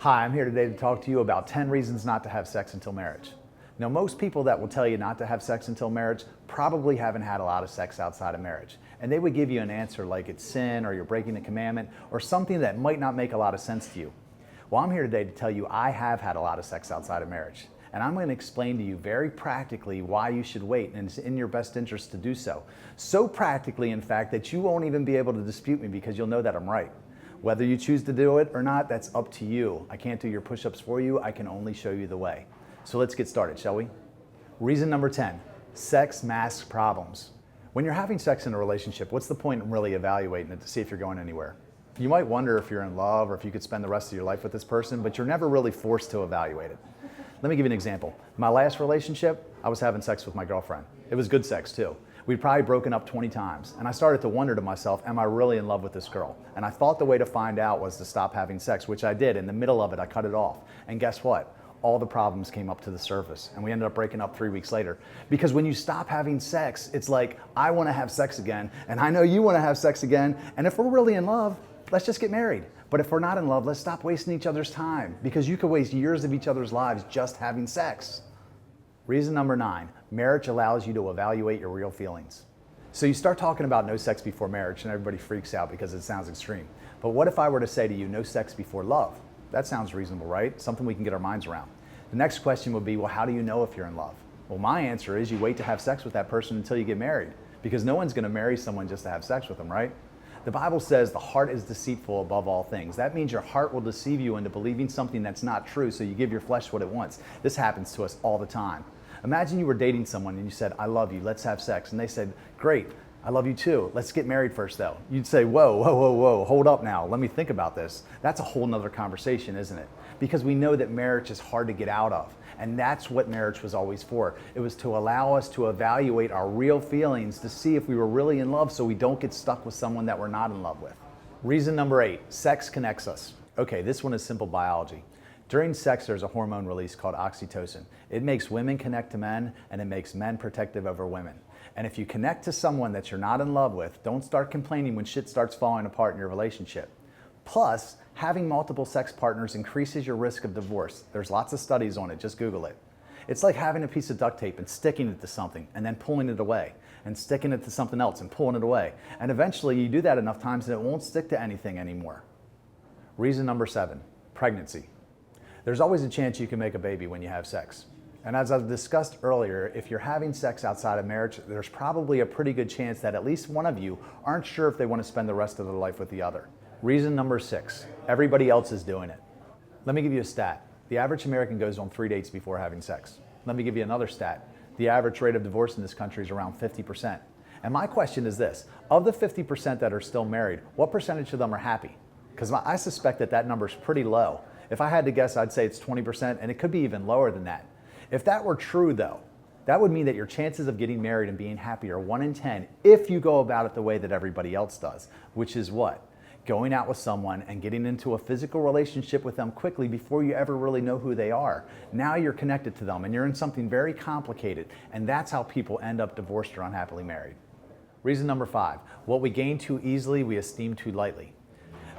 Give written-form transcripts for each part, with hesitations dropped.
Hi, I'm here today to talk to you about 10 reasons not to have sex until marriage. Now, most people that will tell you not to have sex until marriage probably haven't had a lot of sex outside of marriage. And they would give you an answer like it's sin or you're breaking the commandment or something that might not make a lot of sense to you. Well, I'm here today to tell you I have had a lot of sex outside of marriage. And I'm going to explain to you very practically why you should wait, and it's in your best interest to do so. So practically, in fact, that you won't even be able to dispute me because you'll know that I'm right. Whether you choose to do it or not, that's up to you. I can't do your push-ups for you. I can only show you the way. So let's get started, shall we? Reason number 10, sex masks problems. When you're having sex in a relationship, what's the point in really evaluating it to see if you're going anywhere? You might wonder if you're in love or if you could spend the rest of your life with this person, but you're never really forced to evaluate it. Let me give you an example. My last relationship, I was having sex with my girlfriend. It was good sex too. We'd probably broken up 20 times. And I started to wonder to myself, am I really in love with this girl? And I thought the way to find out was to stop having sex, which I did. In the middle of it, I cut it off. And guess what? All the problems came up to the surface. And we ended up breaking up 3 weeks later. Because when you stop having sex, it's like, I want to have sex again. And I know you want to have sex again. And if we're really in love, let's just get married. But if we're not in love, let's stop wasting each other's time. Because you could waste years of each other's lives just having sex. Reason number 9, marriage allows you to evaluate your real feelings. So you start talking about no sex before marriage and everybody freaks out because it sounds extreme. But what if I were to say to you, no sex before love? That sounds reasonable, right? Something we can get our minds around. The next question would be, well, how do you know if you're in love? Well, my answer is you wait to have sex with that person until you get married, because no one's going to marry someone just to have sex with them, right? The Bible says the heart is deceitful above all things. That means your heart will deceive you into believing something that's not true, so you give your flesh what it wants. This happens to us all the time. Imagine you were dating someone and you said, I love you, let's have sex. And they said, great, I love you too. Let's get married first though. You'd say, whoa, hold up now. Let me think about this. That's a whole nother conversation, isn't it? Because we know that marriage is hard to get out of. And that's what marriage was always for. It was to allow us to evaluate our real feelings to see if we were really in love so we don't get stuck with someone that we're not in love with. Reason number 8, sex connects us. Okay, this one is simple biology. During sex, there's a hormone release called oxytocin. It makes women connect to men, and it makes men protective over women. And if you connect to someone that you're not in love with, don't start complaining when shit starts falling apart in your relationship. Plus, having multiple sex partners increases your risk of divorce. There's lots of studies on it, just Google it. It's like having a piece of duct tape and sticking it to something and then pulling it away and sticking it to something else and pulling it away. And eventually you do that enough times and it won't stick to anything anymore. Reason number 7, pregnancy. There's always a chance you can make a baby when you have sex. And as I've discussed earlier, if you're having sex outside of marriage, there's probably a pretty good chance that at least one of you aren't sure if they want to spend the rest of their life with the other. Reason number 6, everybody else is doing it. Let me give you a stat. The average American goes on 3 dates before having sex. Let me give you another stat. The average rate of divorce in this country is around 50%. And my question is this, of the 50% that are still married, what percentage of them are happy? Because I suspect that that number is pretty low. If I had to guess, I'd say it's 20%, and it could be even lower than that. If that were true, though, that would mean that your chances of getting married and being happy are 1 in 10 if you go about it the way that everybody else does, which is what? Going out with someone and getting into a physical relationship with them quickly before you ever really know who they are. Now you're connected to them, and you're in something very complicated, and that's how people end up divorced or unhappily married. Reason number 5, what we gain too easily, we esteem too lightly.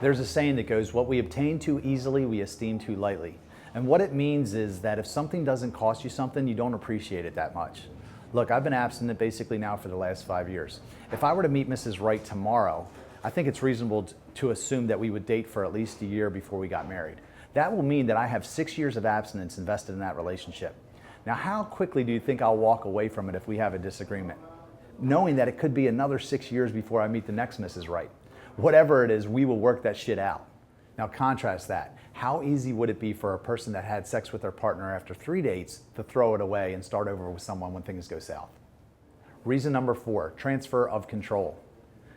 There's a saying that goes, what we obtain too easily, we esteem too lightly. And what it means is that if something doesn't cost you something, you don't appreciate it that much. Look, I've been abstinent basically now for the last 5 years. If I were to meet Mrs. Wright tomorrow, I think it's reasonable to assume that we would date for at least a year before we got married. That will mean that I have 6 years of abstinence invested in that relationship. Now, how quickly do you think I'll walk away from it if we have a disagreement? Knowing that it could be another 6 years before I meet the next Mrs. Wright. Whatever it is, we will work that shit out. Now contrast that. How easy would it be for a person that had sex with their partner after 3 dates to throw it away and start over with someone when things go south? Reason number 4, transfer of control.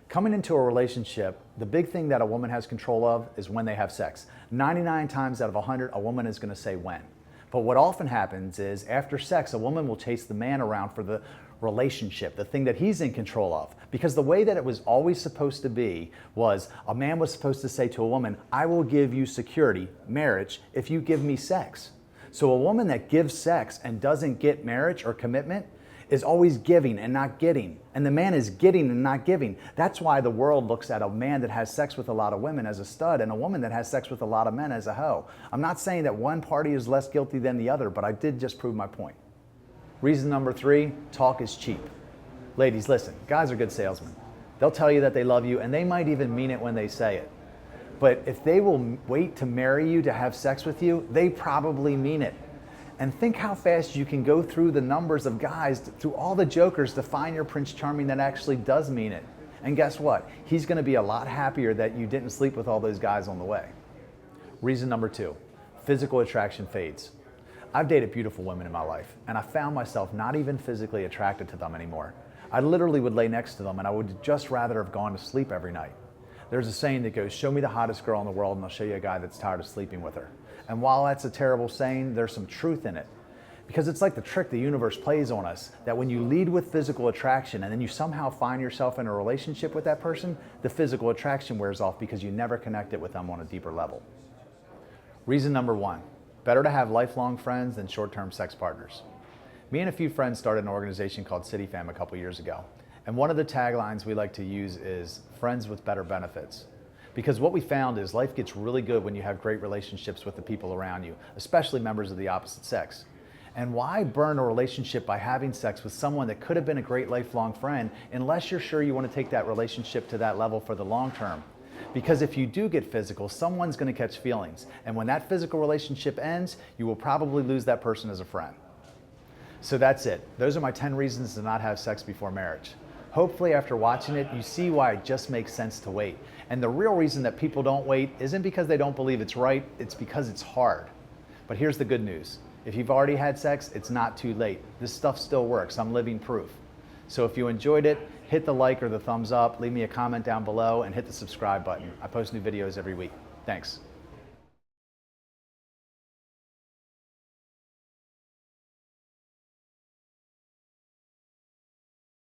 Coming into a relationship, the big thing that a woman has control of is when they have sex. 99 times out of 100, a woman is going to say when. But what often happens is after sex, a woman will chase the man around for the relationship, the thing that he's in control of. Because the way that it was always supposed to be was a man was supposed to say to a woman, I will give you security, marriage, if you give me sex. So a woman that gives sex and doesn't get marriage or commitment is always giving and not getting. And the man is getting and not giving. That's why the world looks at a man that has sex with a lot of women as a stud and a woman that has sex with a lot of men as a hoe. I'm not saying that one party is less guilty than the other, but I did just prove my point. Reason number 3, talk is cheap. Ladies, listen, guys are good salesmen. They'll tell you that they love you and they might even mean it when they say it. But if they will wait to marry you to have sex with you, they probably mean it. And think how fast you can go through the numbers of guys, through all the jokers to find your Prince Charming that actually does mean it. And guess what? He's going to be a lot happier that you didn't sleep with all those guys on the way. Reason number 2, physical attraction fades. I've dated beautiful women in my life, and I found myself not even physically attracted to them anymore. I literally would lay next to them, and I would just rather have gone to sleep every night. There's a saying that goes, show me the hottest girl in the world and I'll show you a guy that's tired of sleeping with her. And while that's a terrible saying, there's some truth in it. Because it's like the trick the universe plays on us, that when you lead with physical attraction and then you somehow find yourself in a relationship with that person, the physical attraction wears off because you never connected with them on a deeper level. Reason number 1, better to have lifelong friends than short-term sex partners. Me and a few friends started an organization called City Fam a couple years ago. And one of the taglines we like to use is friends with better benefits. Because what we found is life gets really good when you have great relationships with the people around you, especially members of the opposite sex. And why burn a relationship by having sex with someone that could have been a great lifelong friend unless you're sure you want to take that relationship to that level for the long term? Because if you do get physical, someone's going to catch feelings. And when that physical relationship ends, you will probably lose that person as a friend. So that's it. Those are my 10 reasons to not have sex before marriage. Hopefully after watching it, you see why it just makes sense to wait. And the real reason that people don't wait isn't because they don't believe it's right, it's because it's hard. But here's the good news. If you've already had sex, it's not too late. This stuff still works. I'm living proof. So if you enjoyed it, hit the like or the thumbs up, leave me a comment down below, and hit the subscribe button. I post new videos every week. Thanks.